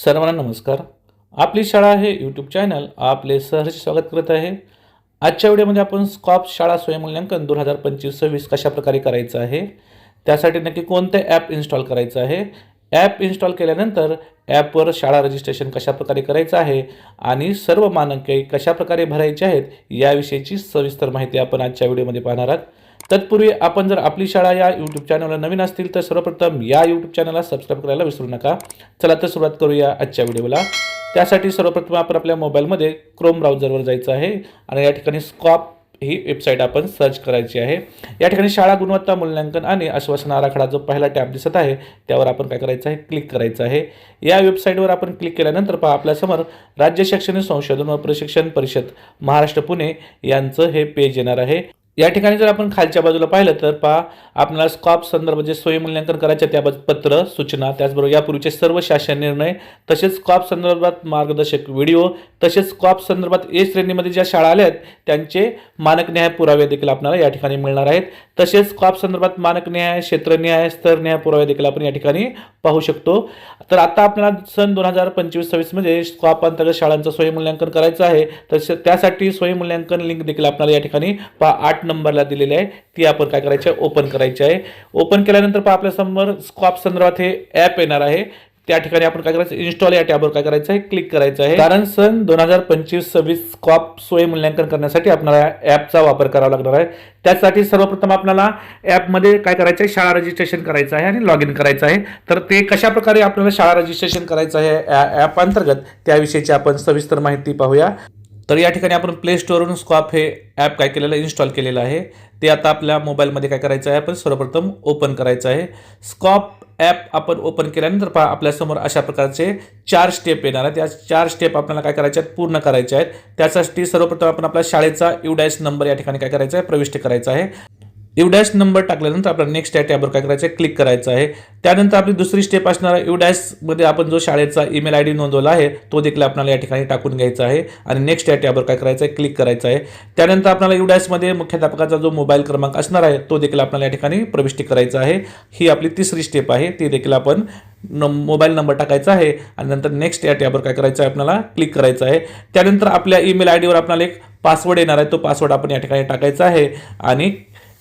सर्वांना नमस्कार. आपली शाळा हे यूट्यूब चॅनल आपले सहर्ष स्वागत करत आहे. आजच्या व्हिडिओमध्ये आपण स्कॉप शाळा स्वयंमूल्यांकन 2025-26 कशाप्रकारे करायचं आहे, त्यासाठी नक्की कोणते ॲप इन्स्टॉल करायचं आहे, ॲप इन्स्टॉल केल्यानंतर ॲपवर शाळा रजिस्ट्रेशन कशाप्रकारे करायचं आहे आणि सर्व मानके कशाप्रकारे भरायचे आहेत याविषयीची सविस्तर माहिती आपण आजच्या व्हिडिओमध्ये पाहणार आहोत. तत्पूर्वी आपण जर आपली शाळा या यूट्यूब चॅनलला नवीन असतील तर सर्वप्रथम या यूट्यूब चॅनलला सबस्क्राईब करायला विसरू नका. चला तर सुरुवात करूया आजच्या व्हिडिओला. त्यासाठी सर्वप्रथम आपण आपल्या मोबाईलमध्ये क्रोम ब्राउझरवर जायचं आहे आणि या ठिकाणी स्कॉप ही वेबसाईट आपण सर्च करायची आहे. या ठिकाणी शाळा गुणवत्ता मूल्यांकन आणि आश्वासन आराखडा जो पहिला टॅब दिसत आहे त्यावर आपण काय करायचं आहे, क्लिक करायचं आहे. या वेबसाईटवर आपण क्लिक केल्यानंतर पहा आपल्यासमोर राज्य शैक्षणिक संशोधन व प्रशिक्षण परिषद महाराष्ट्र पुणे यांचं हे पेज येणार आहे. या ठिकाणी जर आपण खालच्या बाजूला पाहिलं तर पहा आपल्याला स्कॉप संदर्भ जे स्वयंमूल्यांकन करायचे त्याबाबत पत्र सूचना, त्याचबरोबर यापूर्वीचे सर्व शासन निर्णय, तसेच स्कॉप संदर्भात मार्गदर्शक व्हिडिओ, तसेच स्कॉप संदर्भात ए श्रेणीमध्ये ज्या शाळा आल्या आहेत त्यांचे मानकनिहाय पुरावे देखील आपल्याला या ठिकाणी मिळणार आहेत. तसेच स्कॉप संदर्भात मानकनिहाय, क्षेत्रनिहाय, स्तरनिहाय पुरावे देखील आपण या ठिकाणी पाहू शकतो. तर आता आपल्याला सन 2025-26 मध्ये स्कॉप अंतर्गत शाळांचं स्वयंमूल्यांकन करायचं आहे. तर त्यासाठी स्वयंमूल्यांकन लिंक देखील आपल्याला या ठिकाणी 8 नंबरला दिलेली आहे, ती आपण काय करायची आहे, ओपन करायची आहे. ओपन केल्यानंतर पहा आपल्यासमोर स्कॉप संदर्भात हे ॲप येणार आहे. त्या ठिकाणी आपण काय करायचं, इन्स्टॉल या टॅबवर काय करायचं आहे, क्लिक करायचं आहे. कारण सन 2025-26 स्कॉप स्वयंमूल्यांकन करण्यासाठी आपल्याला ॲपचा वापर करावा लागणार आहे. त्यासाठी सर्वप्रथम आपल्याला ॲपमध्ये काय करायचं आहे, शाळा रजिस्ट्रेशन करायचं आहे आणि लॉग इन करायचं आहे. तर ते कशाप्रकारे आपल्याला शाळा रजिस्ट्रेशन करायचं आहे ॲप अंतर्गत त्याविषयीची आपण सविस्तर माहिती पाहूया. तर या ठिकाणी आपण प्ले स्टोअरवरून स्कॉप हे ॲप काय केलेलं आहे, इन्स्टॉल केलेलं आहे. ते आता आपल्या मोबाईलमध्ये काय करायचं आहे, आपण सर्वप्रथम ओपन करायचं आहे. स्कॉप ॲप आपण ओपन केल्यानंतर पहा आपल्यासमोर अशा प्रकारचे 4 स्टेप येणार आहेत. या 4 स्टेप आपल्याला काय करायच्या आहेत, पूर्ण करायच्या आहेत. त्यासाठी सर्वप्रथम आपण आपल्या शाळेचा UDAS नंबर या ठिकाणी काय करायचा आहे, प्रविष्ट करायचा आहे. UDAS नंबर टाकल्यानंतर आपल्याला नेक्स्ट या टॅबवर काय करायचं आहे, क्लिक करायचं आहे. त्यानंतर आपली दुसरी स्टेप असणार आहे, UDAS मध्ये आपण जो शाळेचा ईमेल ID नोंदवला आहे तो देखील आपल्याला या ठिकाणी टाकून घ्यायचा आहे आणि नेक्स्ट या टॅबवर काय करायचं आहे, क्लिक करायचं आहे. त्यानंतर आपल्याला UDAS मध्ये मुख्याध्यापकाचा जो मोबाईल क्रमांक असणार आहे तो देखील आपल्याला या ठिकाणी प्रविष्ट करायचा आहे. ही आपली तिसरी स्टेप आहे, ती देखील आपण मोबाईल नंबर टाकायचा आहे आणि नंतर नेक्स्ट या टॅबवर काय करायचं आहे, आपल्याला क्लिक करायचं आहे. त्यानंतर आपल्या ईमेल ID वर आपल्याला एक पासवर्ड येणार आहे, तो पासवर्ड आपण या ठिकाणी टाकायचा आहे आणि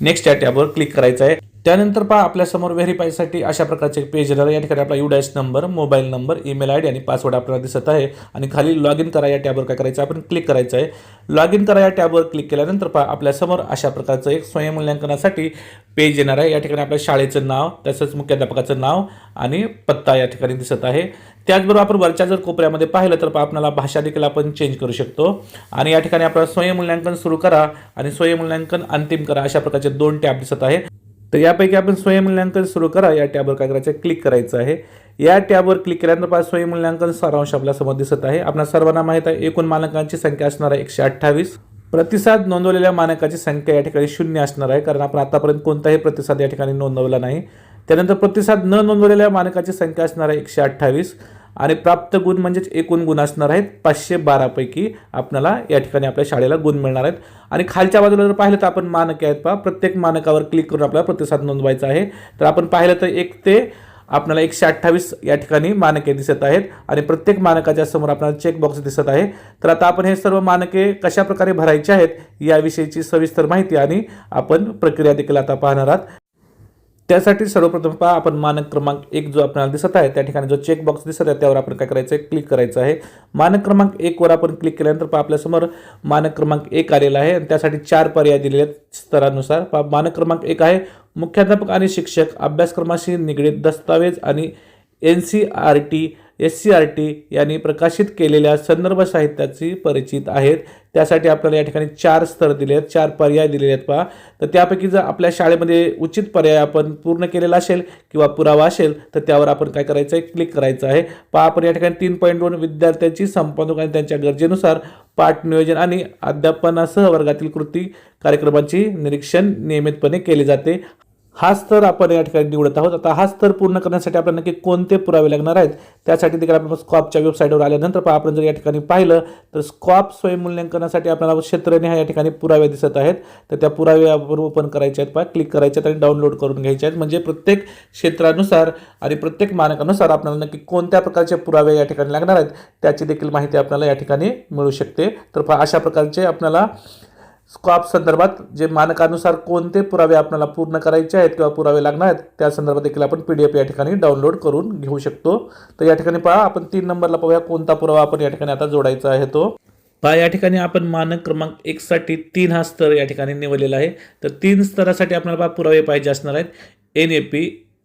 नेक्स्ट या टॅबवर क्लिक करायचं आहे. त्यानंतर पहा आपल्यासमोर व्हेरीफायसाठी अशा प्रकारचे पेज येणार आहे. या ठिकाणी आपला UDAS number, mobile number, email ID आणि पासवर्ड आपल्याला दिसत आहे आणि खाली लॉग इन करा या टॅबवर काय करायचं आहे, आपण क्लिक करायचं आहे. लॉग इन करा या टॅबवर क्लिक केल्यानंतर पहा आपल्यासमोर अशा प्रकारचं एक स्वयंमूल्यांकनासाठी पेज येणार आहे. या ठिकाणी आपल्या शाळेचं नाव, तसंच मुख्याध्यापकाचं नाव आणि पत्ता या ठिकाणी दिसत आहे. त्याचबरोबर आपण वरच्या जर कोपऱ्यामध्ये पाहिलं तर आपल्याला भाषा देखील आपण चेंज करू शकतो आणि या ठिकाणी आपल्याला स्वयंमूल्यांकन सुरू करा आणि स्वयंमूल्यांकन अंतिम करा अशा प्रकारचे 2 टॅब दिसत आहेत. तर यापैकी आपण स्वयंमूल्यांकन सुरू करा या टॅबवर काय करायचं आहे, क्लिक करायचं आहे. या टॅबवर क्लिक केल्यानंतर पहा स्वयंमूल्यांकन सारांश आपल्यासमोर दिसत आहे. आपल्या सर्वांना माहीत आहे एकूण मानकांची संख्या असणार आहे 128. प्रतिसाद नोंदवलेल्या मानकाची संख्या या ठिकाणी 0 असणार आहे, कारण आपण आतापर्यंत कोणताही प्रतिसाद या ठिकाणी नोंदवला नाही. त्यानंतर प्रतिसाद न नोंदवलेल्या मानकाची संख्या असणार आहे 128 आणि प्राप्त गुण म्हणजेच एकूण गुण असणार आहेत 512 पैकी आपल्याला या ठिकाणी आपल्या शाळेला गुण मिळणार आहेत. आणि खालच्या बाजूला जर पाहिलं तर आपण मानके आहेत पहा, प्रत्येक मानकावर क्लिक करून आपल्याला प्रतिसाद नोंदवायचा आहे. तर आपण पाहिलं तर 1 ते आपल्याला 128 या ठिकाणी मानके दिसत आहेत आणि प्रत्येक मानकाच्या समोर आपल्याला चेकबॉक्स दिसत आहे. तर आता आपण हे सर्व मानके कशा प्रकारे भरायचे आहेत याविषयीची सविस्तर माहिती आणि आपण प्रक्रिया देखील आता पाहणार आहोत. त्यासाठी सर्वप्रथम पहा आपण मानक क्रमांक 1 जो आपल्याला दिसत आहे त्या ठिकाणी जो चेकबॉक्स दिसत आहे त्यावर आपण काय करायचं आहे, क्लिक करायचं आहे. मानक क्रमांक 1 वर आपण क्लिक केल्यानंतर पहा आपल्यासमोर मानक क्रमांक 1 आलेला आहे आणि त्यासाठी 4 पर्याय दिलेले आहेत स्तरानुसार. पहा मानक क्रमांक 1 आहे मुख्याध्यापक आणि शिक्षक अभ्यासक्रमाशी निगडीत दस्तावेज आणि NCERT SCERT यांनी प्रकाशित केलेल्या संदर्भ साहित्याची परिचित आहेत. त्यासाठी आपल्याला या ठिकाणी 4 स्तर दिले आहेत, 4 पर्याय दिलेले आहेत पहा. तर त्यापैकी जर आपल्या शाळेमध्ये उचित पर्याय आपण पूर्ण केलेला असेल किंवा पुरावा असेल तर त्यावर आपण काय करायचं आहे, क्लिक करायचं आहे. पहा आपण या ठिकाणी 3.2 विद्यार्थ्यांची संपादक आणि त्यांच्या गरजेनुसार पाठ नियोजन आणि अध्यापनासह वर्गातील कृती कार्यक्रमाची निरीक्षण नियमितपणे केले जाते. हा स्तर आपण या ठिकाणी निवडत आहोत। आता हा स्तर पूर्ण करण्यासाठी आपल्याला नक्की कोणते पुरावे लागणार आहेत त्यासाठी देखील आपण स्कॉपच्या वेबसाईटवर आल्यानंतर आपण जर या ठिकाणी पाहिलं तर स्कॉप स्वयंमूल्यांकनासाठी आपल्याला क्षेत्रनिहाय या ठिकाणी पुरावे दिसत आहेत। तर त्या पुराव्यावर ओपन करायचे आहेत, क्लिक करायचे आहेत आणि डाउनलोड करून घ्यायचे आहेत। म्हणजे प्रत्येक क्षेत्रानुसार आणि प्रत्येक मानकानुसार आपल्याला नक्की कोणत्या प्रकारचे पुरावे या ठिकाणी लागणार आहेत त्याची देखील माहिती आपल्याला या ठिकाणी मिळू शकते। तर अशा प्रकारचे आपल्याला स्कॉप संदर्भात जे मानकानुसार कोणते पुरावे आपल्याला पूर्ण करायचे आहेत किंवा पुरावे लागणार आहेत त्या संदर्भात देखील आपण PDF या ठिकाणी डाउनलोड करून घेऊ शकतो। तर या ठिकाणी पहा आपण 3 नंबरला पाहूया कोणता पुरावा आपण या ठिकाणी आता जोडायचा आहे तो। पहा या ठिकाणी आपण मानक क्रमांक 1 साठी 3 हा स्तर या ठिकाणी निवडलेला आहे। तर 3 स्तरासाठी आपल्याला पुरावे पाहिजे असणार आहेत। NAP,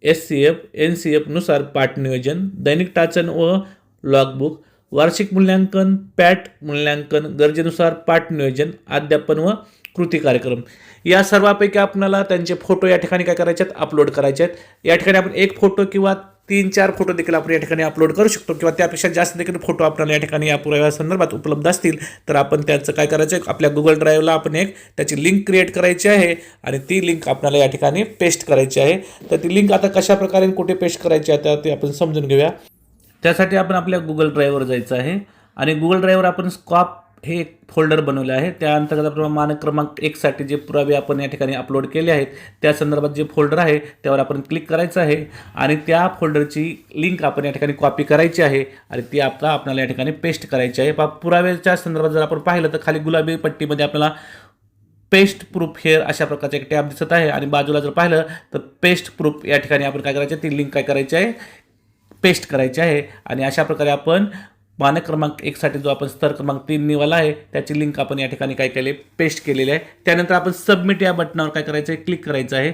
SCF, NCF नुसार पाठ नियोजन, दैनिक टाचन व लॉगबुक, वार्षिक मूल्यांकन, पॅट मूल्यांकन, गरजेनुसार पाठ नियोजन, अध्यापन व कृती कार्यक्रम। या सर्वांपैकी आपल्याला त्यांचे फोटो या ठिकाणी काय करायचे आहेत, अपलोड करायचे आहेत। या ठिकाणी आपण एक फोटो किंवा 3-4 फोटो देखील आपण या ठिकाणी अपलोड करू शकतो किंवा त्यापेक्षा जास्त देखील फोटो आपल्याला या ठिकाणी या पुराव्या संदर्भात उपलब्ध असतील तर आपण त्याचं काय करायचं आहे, आपल्या गुगल ड्राईव्हला आपण एक त्याची लिंक क्रिएट करायची आहे आणि ती लिंक आपल्याला या ठिकाणी पेस्ट करायची आहे। तर ती लिंक आता कशा प्रकारे कुठे पेस्ट करायची आहे ते आपण समजून घेऊया। त्यासाठी आपण आपल्या गुगल ड्राईव्हवर जायचं आहे आणि गुगल ड्राईव्हवर आपण स्कॉप हे एक फोल्डर बनवले आहे। त्या अंतर्गत आपण मानक क्रमांक 1 साठी जे पुरावे आपण या ठिकाणी अपलोड केले आहेत त्या संदर्भात जे फोल्डर आहे त्यावर आपण क्लिक करायचं आहे आणि त्या फोल्डरची लिंक आपण या ठिकाणी कॉपी करायची आहे आणि ती आपल्याला या ठिकाणी पेस्ट करायची आहे। पुराव्याच्या संदर्भात जर आपण पाहिलं तर खाली गुलाबी पट्टीमध्ये आपल्याला पेस्ट प्रूफ हेअर अशा प्रकारचे एक टॅब दिसत आहे आणि बाजूला जर पाहिलं तर पेस्ट प्रूफ या ठिकाणी आपण काय करायचं, ती लिंक काय करायची आहे, पेस्ट करायची आहे। आणि अशा प्रकारे आपण मानक क्रमांक 1 साठी जो आपण स्तर क्रमांक 3 निवडला आहे त्याची लिंक आपण या ठिकाणी काय केले, पेस्ट केलेली आहे। त्यानंतर आपण सबमिट या बटनावर काय करायचं आहे, क्लिक करायचं आहे।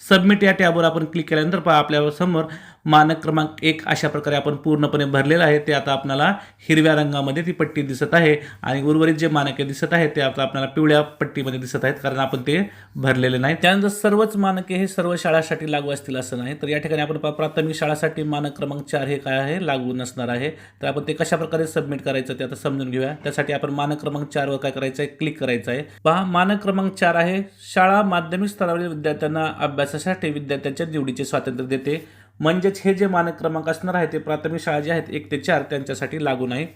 सबमिट या टॅबवर आपण क्लिक केल्यानंतर पहा आपल्या समोर मानक क्रमांक 1 अशा प्रकारे आपण पूर्णपणे भरलेलं आहे। ते आता आपल्याला हिरव्या रंगामध्ये ती पट्टी दिसत आहे आणि उर्वरित जे मानके दिसत आहेत ते आता आपल्याला पिवळ्या पट्टीमध्ये दिसत आहेत कारण आपण ते भरलेले नाही। त्यानंतर सर्वच मानके हे सर्व शाळांसाठी लागू असतील असं नाही। तर या ठिकाणी आपण प्राथमिक शाळांसाठी मानक क्रमांक 4 हे काय आहे, लागू नसणार आहे। तर आपण ते कशा प्रकारे सबमिट करायचं ते आता समजून घेऊया। त्यासाठी आपण मानक क्रमांक 4 वर काय करायचं आहे, क्लिक करायचं आहे। पहा मानक क्रमांक 4 आहे, शाळा माध्यमिक स्तरावरील विद्यार्थ्यांना अभ्यासासाठी विद्यार्थ्यांच्या निवडीचे स्वातंत्र्य देते। म्हणजेच हे जे मानक क्रमांक असणार आहे ते प्राथमिक शाळा जे आहेत 1 ते 4 त्यांच्यासाठी लागू नाही।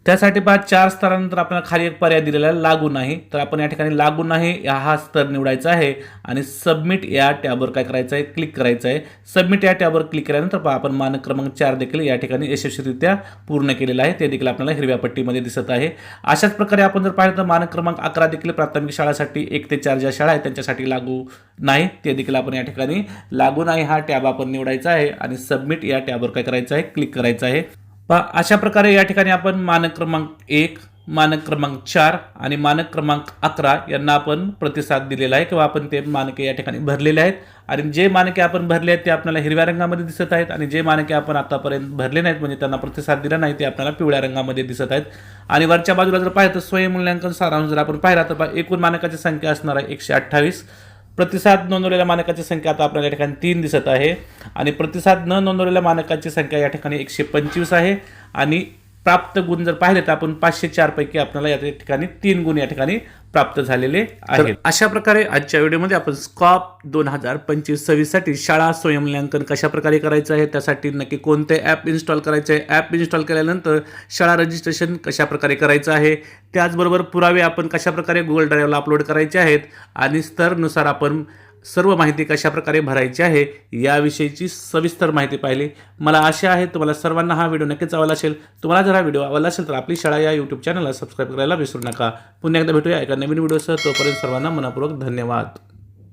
त्यासाठी पहा 4 स्तरानंतर आपल्याला खाली एक पर्याय दिलेला आहे, लागू नाही। तर आपण या ठिकाणी लागू नाही हा स्तर निवडायचा आहे आणि सबमिट या टॅबवर काय करायचं आहे, क्लिक करायचं आहे। सबमिट या टॅबवर क्लिक केल्यानंतर पहा आपण मानक क्रमांक 4 देखील या ठिकाणी यशस्वीरित्या पूर्ण केलेला आहे, ते देखील आपल्याला हिरव्या पट्टीमध्ये दिसत आहे। अशाच प्रकारे आपण जर पाहिलं तर मानक क्रमांक 11 देखील प्राथमिक शाळांसाठी 1 ते 4 ज्या शाळा आहेत त्यांच्यासाठी लागू नाही, ते देखील आपण या ठिकाणी लागू नाही हा टॅब आपण निवडायचा आहे आणि सबमिट या टॅबवर काय करायचं आहे, क्लिक करायचं आहे। अशा प्रकारे या ठिकाणी आपण मानक क्रमांक 1, मानक क्रमांक 4 आणि मानक क्रमांक 11 यांना आपण प्रतिसाद दिलेला आहे किंवा आपण ते मानके या ठिकाणी भरलेले आहेत आणि जे मानके आपण भरले आहेत ते आपल्याला हिरव्या रंगामध्ये दिसत आहेत आणि जे मानके आपण आतापर्यंत भरले नाहीत म्हणजे त्यांना प्रतिसाद दिला नाही ते आपल्याला पिवळ्या रंगामध्ये दिसत आहेत। आणि वरच्या बाजूला जर पाहिलं तर स्वयंमूल्यांकन सारांश जर आपण पाहिला तर एकूण मानकाची संख्या असणार आहे 128। प्रतिसाद नोंदवलेल्या मानकाची संख्या आता आपल्याला या ठिकाणी 3 दिसत आहे आणि प्रतिसाद न नोंदवलेल्या मानकाची संख्या या ठिकाणी 125 आहे आणि प्राप्त गुण जर पाहिले तर आपण 504 पैकी आपल्याला या ठिकाणी 3 गुण या ठिकाणी प्राप्त झालेले आहेत। अशा प्रकारे आजच्या व्हिडिओमध्ये आपण स्कॉप 2025-26 साठी शाळा स्वयंमूल्यांकन कशा प्रकारे करायचं आहे, त्यासाठी नक्की कोणते ॲप इन्स्टॉल करायचे आहे, ॲप इन्स्टॉल केल्यानंतर शाळा रजिस्ट्रेशन कशा प्रकारे करायचं आहे, त्याचबरोबर पुरावे आपण कशा प्रकारे गुगल ड्राईव्हला अपलोड करायचे आहेत आणि स्तरनुसार आपण सर्व माहिती कशा प्रकारे भरायची आहे याविषयीची सविस्तर माहिती पाहिली। मला आशा आहे तुम्हाला सर्वांना हा व्हिडिओ नक्कीच आवडला असेल। तुम्हाला जर हा व्हिडिओ आवडला असेल तर आपली शाळा या YouTube चॅनलला सबस्क्राईब करायला विसरू नका। पुन्हा एकदा भेटूया एका नवीन व्हिडिओसह, तोपर्यंत सर्वांना मनपूर्वक धन्यवाद।